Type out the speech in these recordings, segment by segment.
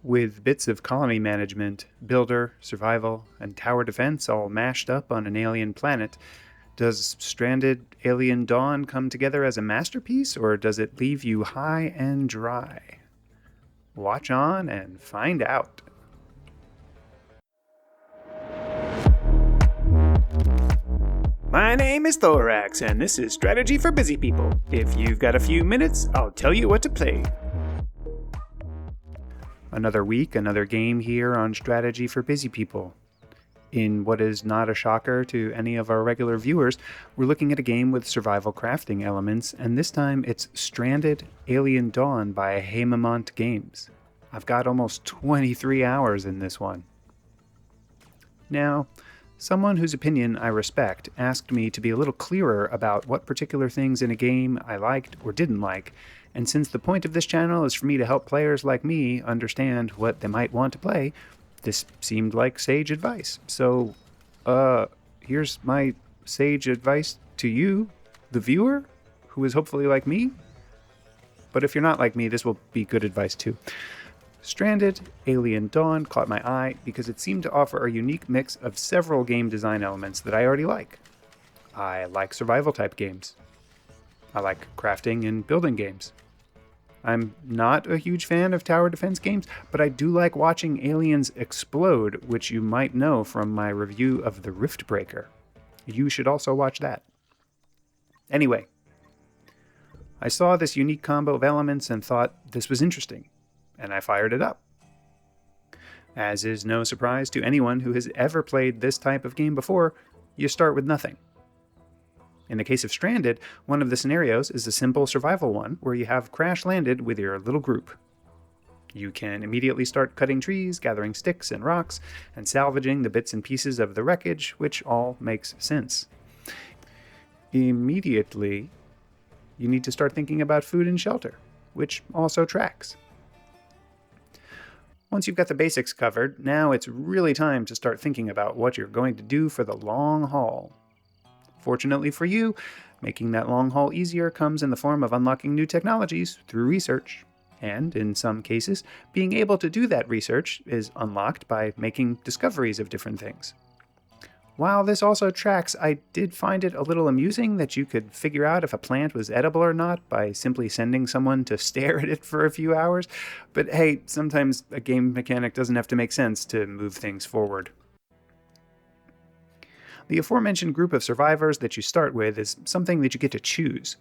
With bits of colony management, builder, survival, and tower defense all mashed up on an alien planet, does Stranded Alien Dawn come together as a masterpiece, or does it leave you high and dry? Watch on and find out. My name is Thoraxe, and this is Strategy for Busy People. If you've got a few minutes, I'll tell you what to play. Another week, another game here on Strategy for Busy People. In what is not a shocker to any of our regular viewers, we're looking at a game with survival crafting elements, and this time it's Stranded Alien Dawn by Haemimont Games. I've got almost 23 hours in this one. Now, someone whose opinion I respect asked me to be a little clearer about what particular things in a game I liked or didn't like, and since the point of this channel is for me to help players like me understand what they might want to play, this seemed like sage advice. So, here's my sage advice to you, the viewer, who is hopefully like me. But if you're not like me, this will be good advice too. Stranded Alien Dawn caught my eye because it seemed to offer a unique mix of several game design elements that I already like. I like survival type games. I like crafting and building games. I'm not a huge fan of tower defense games, but I do like watching aliens explode, which you might know from my review of The Riftbreaker. You should also watch that. Anyway, I saw this unique combo of elements and thought this was interesting, and I fired it up. As is no surprise to anyone who has ever played this type of game before, you start with nothing. In the case of Stranded, one of the scenarios is a simple survival one where you have crash landed with your little group. You can immediately start cutting trees, gathering sticks and rocks, and salvaging the bits and pieces of the wreckage, which all makes sense. Immediately, you need to start thinking about food and shelter, which also tracks. Once you've got the basics covered, now it's really time to start thinking about what you're going to do for the long haul. Fortunately for you, making that long haul easier comes in the form of unlocking new technologies through research. And, in some cases, being able to do that research is unlocked by making discoveries of different things. While this also tracks, I did find it a little amusing that you could figure out if a plant was edible or not by simply sending someone to stare at it for a few hours. But hey, sometimes a game mechanic doesn't have to make sense to move things forward. The aforementioned group of survivors that you start with is something that you get to choose.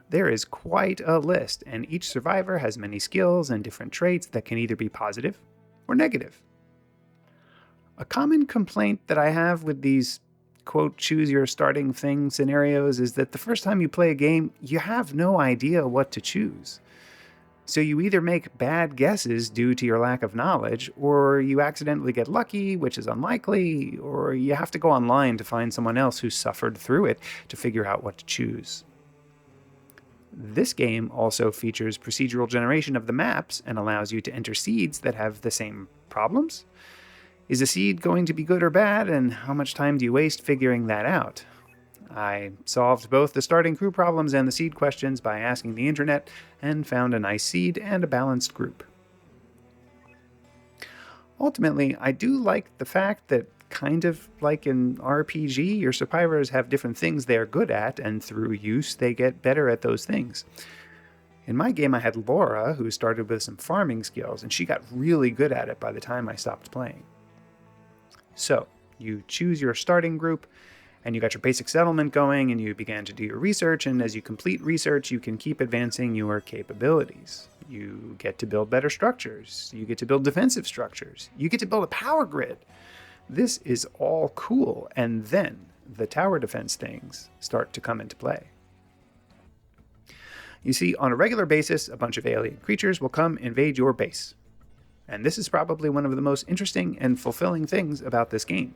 There is quite a list, and each survivor has many skills and different traits that can either be positive or negative. A common complaint that I have with these, quote, choose your starting thing scenarios is that the first time you play a game, you have no idea what to choose. So you either make bad guesses due to your lack of knowledge, or you accidentally get lucky, which is unlikely, or you have to go online to find someone else who suffered through it to figure out what to choose. This game also features procedural generation of the maps and allows you to enter seeds that have the same problems. Is a seed going to be good or bad, and how much time do you waste figuring that out? I solved both the starting crew problems and the seed questions by asking the internet and found a nice seed and a balanced group. Ultimately, I do like the fact that, kind of like in RPG, your survivors have different things they're good at, and through use they get better at those things. In my game I had Laura, who started with some farming skills, and she got really good at it by the time I stopped playing. So, you choose your starting group, and you got your basic settlement going, and you began to do your research, and as you complete research, you can keep advancing your capabilities. You get to build better structures. You get to build defensive structures. You get to build a power grid. This is all cool, and then the tower defense things start to come into play. You see, on a regular basis, a bunch of alien creatures will come invade your base. And this is probably one of the most interesting and fulfilling things about this game.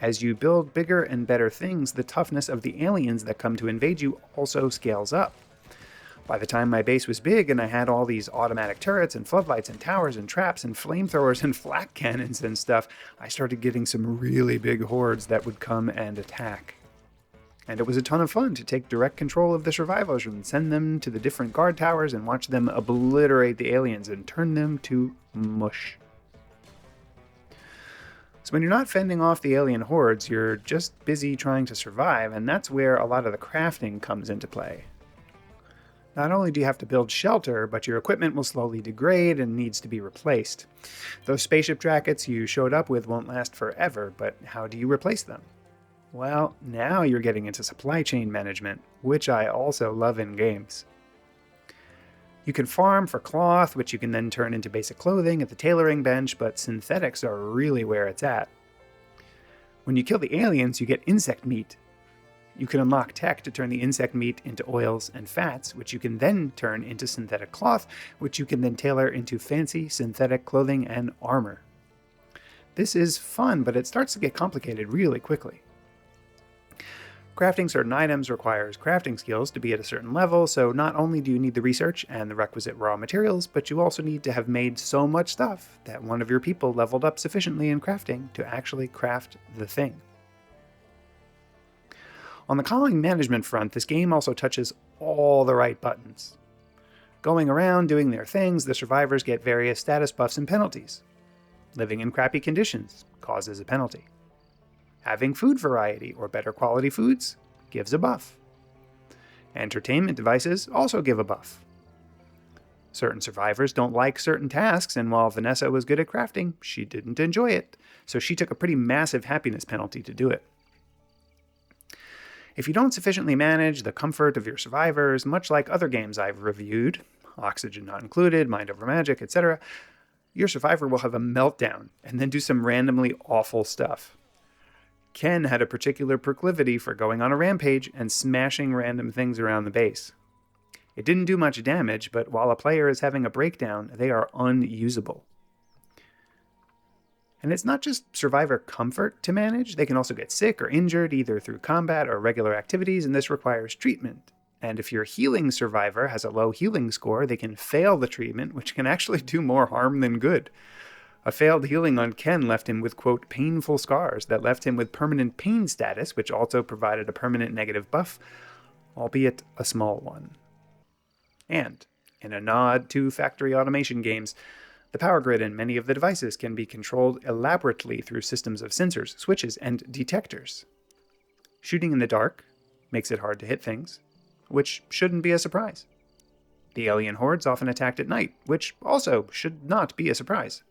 As you build bigger and better things, the toughness of the aliens that come to invade you also scales up. By the time my base was big and I had all these automatic turrets and floodlights and towers and traps and flamethrowers and flak cannons and stuff, I started getting some really big hordes that would come and attack. And it was a ton of fun to take direct control of the survivors and send them to the different guard towers and watch them obliterate the aliens and turn them to mush. So when you're not fending off the alien hordes, you're just busy trying to survive, and that's where a lot of the crafting comes into play. Not only do you have to build shelter, but your equipment will slowly degrade and needs to be replaced. Those spaceship jackets you showed up with won't last forever, but how do you replace them? Well, now you're getting into supply chain management, which I also love in games. You can farm for cloth, which you can then turn into basic clothing at the tailoring bench, but synthetics are really where it's at. When you kill the aliens, you get insect meat. You can unlock tech to turn the insect meat into oils and fats, which you can then turn into synthetic cloth, which you can then tailor into fancy synthetic clothing and armor. This is fun, but it starts to get complicated really quickly. Crafting certain items requires crafting skills to be at a certain level, so not only do you need the research and the requisite raw materials, but you also need to have made so much stuff that one of your people leveled up sufficiently in crafting to actually craft the thing. On the colony management front, this game also touches all the right buttons. Going around doing their things, the survivors get various status buffs and penalties. Living in crappy conditions causes a penalty. Having food variety or better quality foods gives a buff. Entertainment devices also give a buff. Certain survivors don't like certain tasks, and while Vanessa was good at crafting, she didn't enjoy it, so she took a pretty massive happiness penalty to do it. If you don't sufficiently manage the comfort of your survivors, much like other games I've reviewed, Oxygen Not Included, Mind Over Magic, etc., your survivor will have a meltdown and then do some randomly awful stuff. Ken had a particular proclivity for going on a rampage and smashing random things around the base. It didn't do much damage, but while a player is having a breakdown, they are unusable. And it's not just survivor comfort to manage, they can also get sick or injured either through combat or regular activities, and this requires treatment. And if your healing survivor has a low healing score, they can fail the treatment, which can actually do more harm than good. A failed healing on Ken left him with, quote, painful scars that left him with permanent pain status, which also provided a permanent negative buff, albeit a small one. And, in a nod to factory automation games, the power grid in many of the devices can be controlled elaborately through systems of sensors, switches, and detectors. Shooting in the dark makes it hard to hit things, which shouldn't be a surprise. The alien hordes often attacked at night, which also should not be a surprise.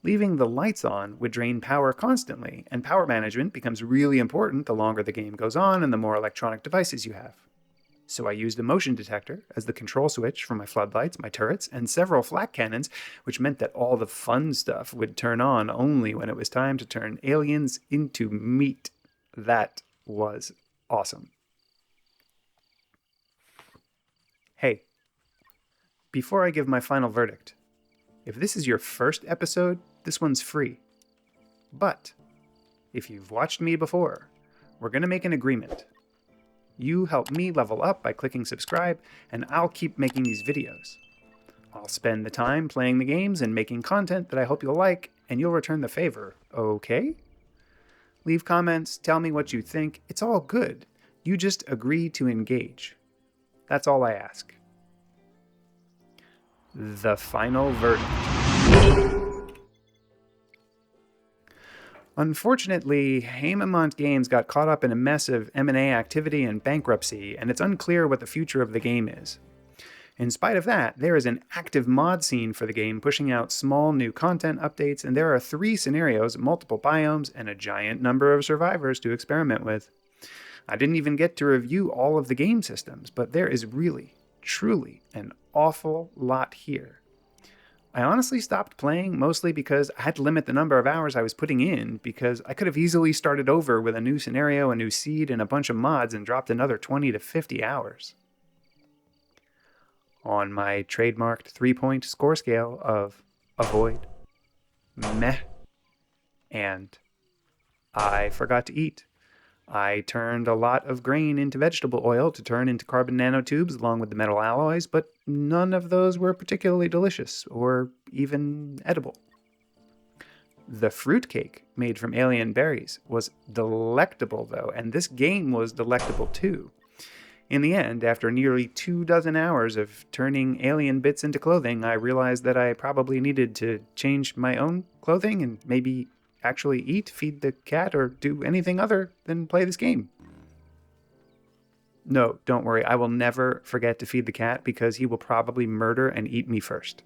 Leaving the lights on would drain power constantly, and power management becomes really important the longer the game goes on and the more electronic devices you have. So I used a motion detector as the control switch for my floodlights, my turrets, and several flak cannons, which meant that all the fun stuff would turn on only when it was time to turn aliens into meat. That was awesome. Hey, before I give my final verdict, if this is your first episode, this one's free. But if you've watched me before, we're going to make an agreement. You help me level up by clicking subscribe, and I'll keep making these videos. I'll spend the time playing the games and making content that I hope you'll like, and you'll return the favor, okay? Leave comments, tell me what you think. It's all good. You just agree to engage. That's all I ask. The final verdict. Unfortunately, Haemimont Games got caught up in a mess of M&A activity and bankruptcy, and it's unclear what the future of the game is. In spite of that, there is an active mod scene for the game pushing out small new content updates, and there are 3 scenarios, multiple biomes, and a giant number of survivors to experiment with. I didn't even get to review all of the game systems, but there is really, truly an awful lot here. I honestly stopped playing mostly because I had to limit the number of hours I was putting in, because I could have easily started over with a new scenario, a new seed, and a bunch of mods and dropped another 20 to 50 hours. On my trademarked 3-point score scale of avoid, meh, and I forgot to eat, I turned a lot of grain into vegetable oil to turn into carbon nanotubes along with the metal alloys, but none of those were particularly delicious or even edible. The fruitcake made from alien berries was delectable, though, and this game was delectable too. In the end, after nearly 24 hours of turning alien bits into clothing, I realized that I probably needed to change my own clothing and maybe actually eat, feed the cat, or do anything other than play this game. No, don't worry. I will never forget to feed the cat because he will probably murder and eat me first.